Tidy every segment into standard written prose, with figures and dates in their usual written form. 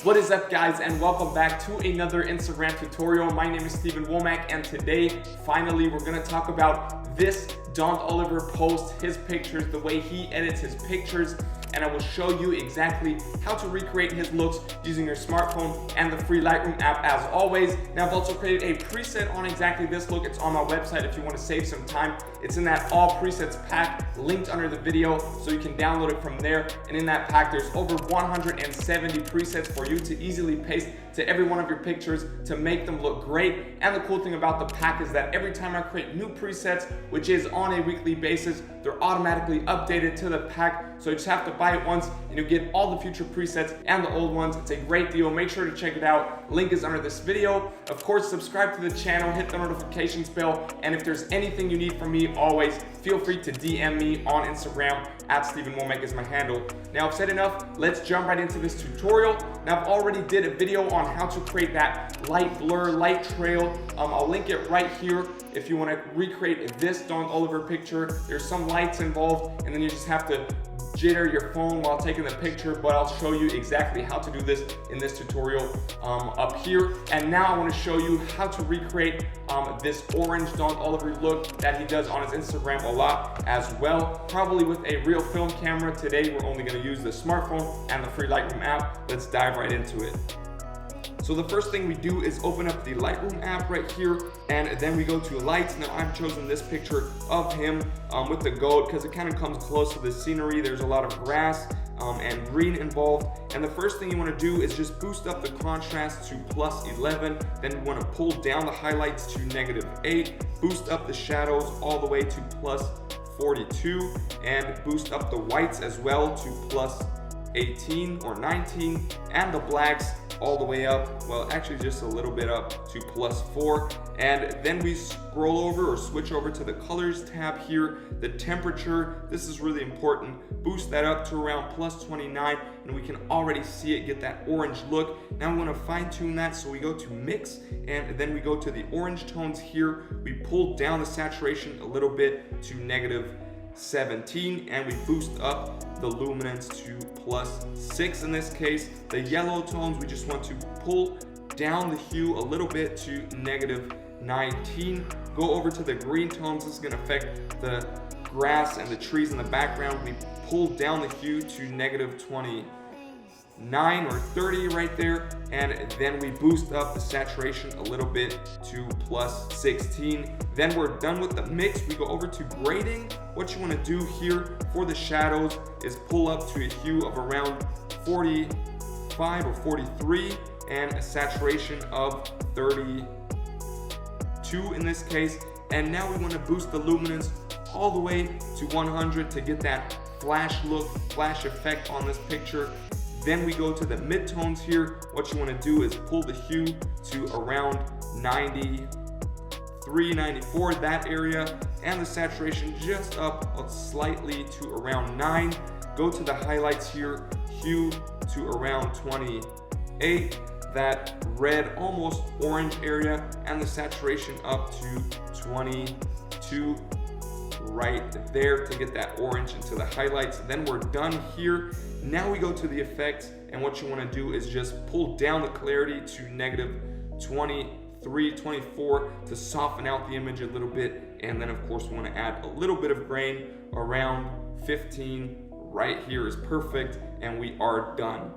What is up, guys, and welcome back to another Instagram tutorial. My name is Wommack, and today finally we're going to talk about this Don Oliver post, his pictures, the way he edits his pictures, and I will show you exactly how to recreate his looks using your smartphone and the free Lightroom app as always. Now, I've also created a preset on exactly this look. It's on my website if you want to save some time. It's in that all presets pack linked under the video, so you can download it from there. And in that pack, there's over 170 presets for you to easily paste to every one of your pictures to make them look great. And the cool thing about the pack is that every time I create new presets, which is on a weekly basis, they're automatically updated to the pack. So you just have to buy it once and you get all the future presets and the old ones. It's a great deal. Make sure to check it out. Link is under this video. Of course, subscribe to the channel, hit the notifications bell, and if there's anything you need from me, always feel free to DM me on Instagram. @Wommack is my handle. Now, I've said enough. Let's jump right into this tutorial. Now, I've already did a video on how to create that light blur, light trail. I'll link it right here if you want to recreate this Don Oliver picture. There's some lights involved, and then you just have to jitter your phone while taking the picture, but I'll show you exactly how to do this in this tutorial up here. And now I want to show you how to recreate this orange Don Oliver look that he does on his Instagram a lot as well, probably with a real film camera. Today we're only going to use the smartphone and the free Lightroom app. Let's dive right into it. So the first thing we do is open up the Lightroom app right here, and then we go to lights. Now, I've chosen this picture of him with the goat because it kind of comes close to the scenery. There's a lot of grass and green involved. And the first thing you want to do is just boost up the contrast to +11. Then you want to pull down the highlights to -8, boost up the shadows all the way to +42, and boost up the whites as well to +18 or 19, and the blacks all the way up, well, actually just a little bit up to +4. And then we scroll over or switch over to the colors tab here. The temperature, this is really important. Boost that up to around +29, and we can already see it get that orange look. Now we want to fine tune that, so we go to mix, and then we go to the orange tones here. We pull down the saturation a little bit to -17, and we boost up the luminance to +6 in this case. The yellow tones, we just want to pull down the hue a little bit to -19. Go over to the green tones. This is going to affect the grass and the trees in the background. We pull down the hue to -29 or 30 right there, and then we boost up the saturation a little bit to +16. Then we're done with the mix. We go over to grading. What you want to do here for the shadows is pull up to a hue of around 45 or 43 and a saturation of 32 in this case. And now we want to boost the luminance all the way to 100 to get that flash look, flash effect on this picture. Then we go to the midtones here. What you want to do is pull the hue to around 93, 94, that area, and the saturation just up slightly to around 9. Go to the highlights here, hue to around 28, that red almost orange area, and the saturation up to 22 right there to get that orange into the highlights. Then we're done here. Now we go to the effects, and what you want to do is just pull down the clarity to -23, 24 to soften out the image a little bit. And then of course we want to add a little bit of grain around 15 right here is perfect, and we are done.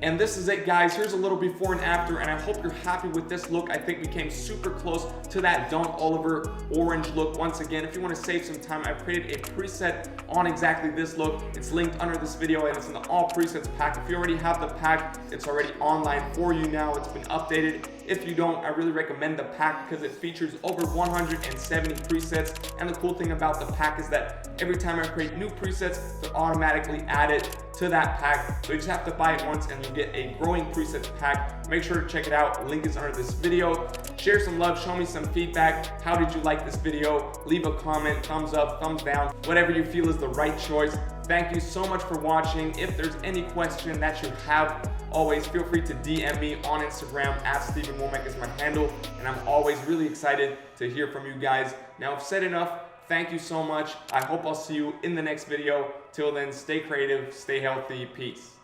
And this is it, guys. Here's a little before and after, and I hope you're happy with this look. I think we came super close to that Don Oliver orange look. Once again, if you want to save some time, I've created a preset on exactly this look. It's linked under this video, and it's in the all presets pack. If you already have the pack, it's already online for you now. It's been updated. If you don't, I really recommend the pack because it features over 170 presets. And the cool thing about the pack is that every time I create new presets, they're automatically added to that pack. So you just have to buy it once and you get a growing presets pack. Make sure to check it out. Link is under this video. Share some love, show me some feedback. How did you like this video? Leave a comment, thumbs up, thumbs down, whatever you feel is the right choice. Thank you so much for watching. If there's any question that you have, always feel free to DM me on Instagram. @Wommack is my handle, and I'm always really excited to hear from you guys. Now, I've said enough. Thank you so much. I hope I'll see you in the next video. Till then, stay creative, stay healthy, peace.